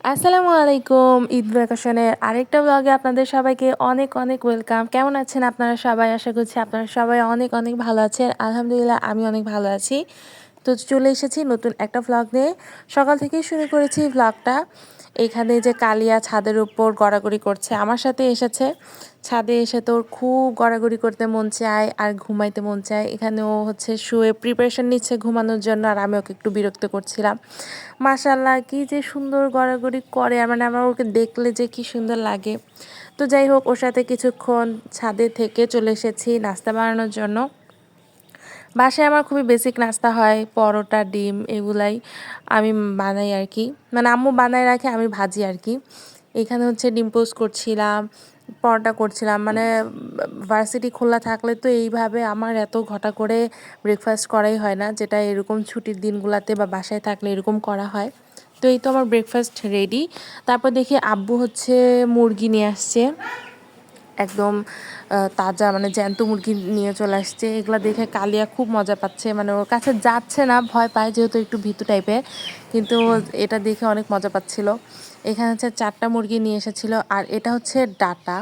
আসসালামু আলাইকুম। ঈদ ভ্যাকেশনের আরেকটা ব্লগে আপনাদের সবাইকে অনেক অনেক ওয়েলকাম। কেমন আছেন আপনারা সবাই? আশা করছি আপনারা সবাই অনেক অনেক ভালো আছেন। আলহামদুলিল্লাহ আমি অনেক ভালো আছি। তো চলে এসেছি নতুন একটা ভ্লগ নিয়ে। সকাল থেকেই শুরু করেছি ভ্লগটা। এখানে যে কালিয়া ছাদের উপর গড়াগড়ি করছে, আমার সাথে এসেছে। ছাদে এসে তোর খুব গড়াগড়ি করতে মন চায় আর ঘুমাইতে মন চায়। এখানে ও হচ্ছে শুয়ে প্রিপারেশন নিচ্ছে ঘুমানোর জন্য, আর আমি ওকে একটু বিরক্ত করছিলাম। মাশাআল্লাহ কি যে সুন্দর গড়াগড়ি করে, আর মানে আমার ওকে দেখলে যে কি সুন্দর লাগে। তো যাই হোক, ওর সাথে কিছুক্ষণ ছাদে থেকে চলে এসেছি নাস্তা বানানোর জন্য। বাসায় আমার খুবই বেসিক নাস্তা হয়, পরোটা ডিম এগুলাই আমি বানাই আর কি। মানে আম্মু বানায় রাখে, আমি ভাজি আর কি। এখানে হচ্ছে ডিম পোস্ট করছিলাম, পরোটা করছিলাম। মানে ভার্সিটি খোলা থাকলে তো এইভাবে আমার এত ঘটা করে ব্রেকফাস্ট করাই হয় না, যেটা এরকম ছুটির দিনগুলোতে বা বাসায় থাকলে এরকম করা হয়। তো এই তো আমার ব্রেকফাস্ট রেডি। তারপর দেখি আব্বু হচ্ছে মুরগি নিয়ে আসছে, একদম তাজা মানে জ্যান্ত মুরগি নিয়ে চলে আসছে। এগুলো দেখে কালিয়া খুব মজা পাচ্ছে, মানে ওর কাছে যাচ্ছে না, ভয় পায় যেহেতু একটু ভীতু টাইপের, কিন্তু এটা দেখে অনেক মজা পাচ্ছিল। এখানে হচ্ছে 4টা মুরগি নিয়ে এসেছিলো, আর এটা হচ্ছে ডাটা।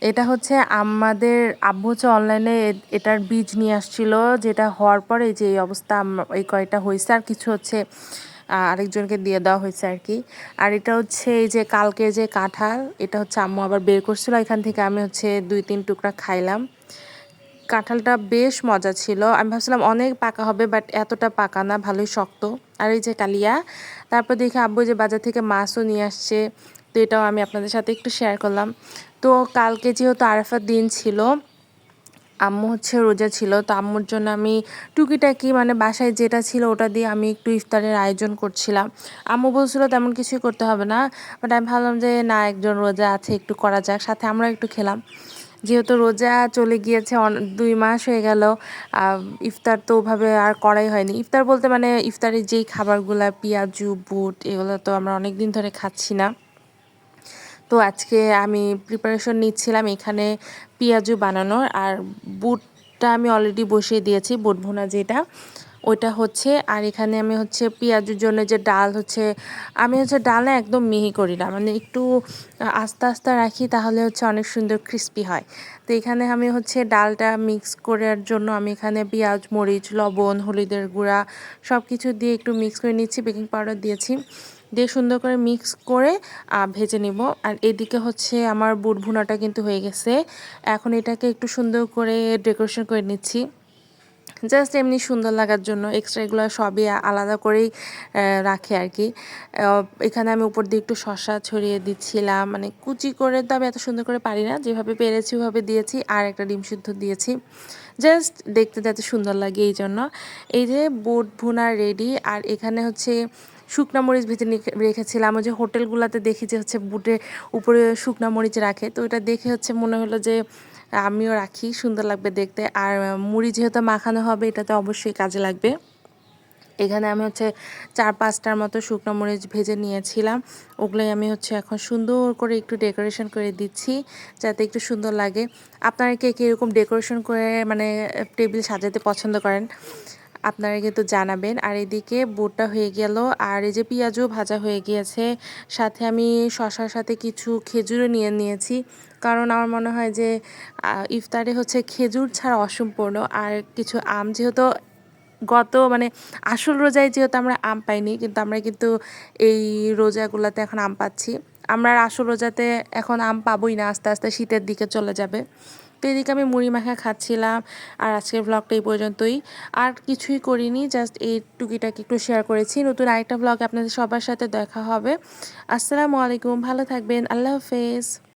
এটা হচ্ছে আমাদের আব্বু হচ্ছে অনলাইনে এটার বীজ নিয়ে আসছিল, যেটা হওয়ার পরে যে এই অবস্থা এই কয়টা হয়েছে, আর কিছু হচ্ছে আরেকজনকে দিয়ে দেওয়া হয়েছে আর কি। আর এটা হচ্ছে এই যে কালকে যে কাঁঠাল, এটা হচ্ছে আম্মু আবার বের করছিল, এখান থেকে আমি হচ্ছে 2-3 টুকরা খাইলাম। কাঁঠালটা বেশ মজা ছিল। আমি ভাবছিলাম অনেক পাকা হবে, বাট এতটা পাকা না, ভালোই শক্ত। আর এই যে কালিয়া। তারপর দেখি আব্বু যে বাজার থেকে মাছও নিয়ে আসছে, তো এটাও আমি আপনাদের সাথে একটু শেয়ার করলাম। তো কালকে যেহেতু আরাফার দিন ছিল, আম্মু হচ্ছে রোজা ছিল, তো আম্মুর জন্য আমি টুকিটাকি মানে বাসায় যেটা ছিল ওটা দিয়ে আমি একটু ইফতারের আয়োজন করছিলাম। আম্মু বলছিল তেমন কিছুই করতে হবে না, বাট আমি ভাবলাম যে না, একজন রোজা আছে, একটু করা যাক, সাথে আমরা একটু খেলাম। যেহেতু রোজা চলে গিয়েছে 2 মাস হয়ে গেল, ইফতার তো ওভাবে আর করাই হয়নি। ইফতার বলতে মানে ইফতারের যেই খাবারগুলা পেঁয়াজু বুট এগুলো তো আমরা অনেক দিন ধরে খাচ্ছি না। তো আজকে আমি প্রিপারেশন নিচ্ছিলাম এখানে পেঁয়াজু বানানোর, আর বুটটা আমি অলরেডি বসিয়ে দিয়েছি, বুট ভুনা যেটা ওইটা হচ্ছে। আর এখানে আমি হচ্ছে পেঁয়াজুর জন্য যে ডাল হচ্ছে, আমি হচ্ছে ডাল না একদম মিহি করি না, মানে একটু আস্তে আস্তে রাখি, তাহলে হচ্ছে অনেক সুন্দর ক্রিস্পি হয়। তো এখানে আমি হচ্ছে ডালটা মিক্স করার জন্য আমি এখানে পেঁয়াজ মরিচ লবণ হলুদের গুঁড়া সব কিছু দিয়ে একটু মিক্স করে নিচ্ছি, বেকিং পাউডার দিয়েছি, দিয়ে সুন্দর করে মিক্স করে ভেজে নিব। আর এদিকে হচ্ছে আমার বুট ভুনাটা কিন্তু হয়ে গেছে। এখন এটাকে একটু সুন্দর করে ডেকোরেশন করে নিচ্ছি, জাস্ট এমনি সুন্দর লাগার জন্য। এক্সট্রা এগুলো সবই আলাদা করেই রাখে আর কি। এখানে আমি উপর দিয়ে একটু শসা ছড়িয়ে দিচ্ছিলাম, মানে কুচি করে তো আমি এত সুন্দর করে পারি না, যেভাবে পেরেছি ওভাবে দিয়েছি, আর একটা ডিম সিদ্ধ দিয়েছি, জাস্ট দেখতে যাতে সুন্দর লাগে এই জন্য। এই যে বুট ভুনা রেডি। আর এখানে হচ্ছে শুকনা মরিচ ভেজে রেখেছিলাম। ওই যে হোটেলগুলোতে দেখি যে হচ্ছে বুটের উপরে শুকনা মরিচ রাখে, তো এটা দেখে হচ্ছে মনে হলো যে আমিও রাখি, সুন্দর লাগবে দেখতে। আর মুড়ি যেহেতু মাখানো হবে, এটাতে অবশ্যই কাজে লাগবে। এখানে আমি হচ্ছে 4-5টার মতো শুকনো মরিচ ভেজে নিয়েছিলাম, ওগুলোই আমি হচ্ছে এখন সুন্দর করে একটু ডেকোরেশন করে দিচ্ছি, যাতে একটু সুন্দর লাগে। আপনারা কে কীরকম ডেকোরেশন করে মানে টেবিল সাজাতে পছন্দ করেন, আপনারা কিন্তু জানাবেন। আর এদিকে বুটটা হয়ে গেল, আর এই যে পেঁয়াজও ভাজা হয়ে গিয়েছে, সাথে আমি শশার সাথে কিছু খেজুরও নিয়ে নিয়েছি, কারণ আমার মনে হয় যে ইফতারে হচ্ছে খেজুর ছাড়া অসম্পূর্ণ। আর কিছু আম, যেহেতু গত মানে আসল রোজায় যেহেতু আমরা আম পাইনি, কিন্তু আমরা কিন্তু এই রোজাগুলোতে এখন আম পাচ্ছি। আমরা আর আসল রোজাতে এখন আম পাবোই না, আস্তে আস্তে শীতের দিকে চলে যাবে। তো এদিকে আমি মুড়ি মাখা খাচ্ছিলাম। আর আজকের ভ্লগটা এই পর্যন্তই, আর কিছুই করিনি, জাস্ট এই টুকিটাকে একটু শেয়ার করেছি। নতুন আরেকটা ভ্লগে আপনাদের সবার সাথে দেখা হবে। আসসালামু আলাইকুম, ভালো থাকবেন, আল্লাহ হাফেজ।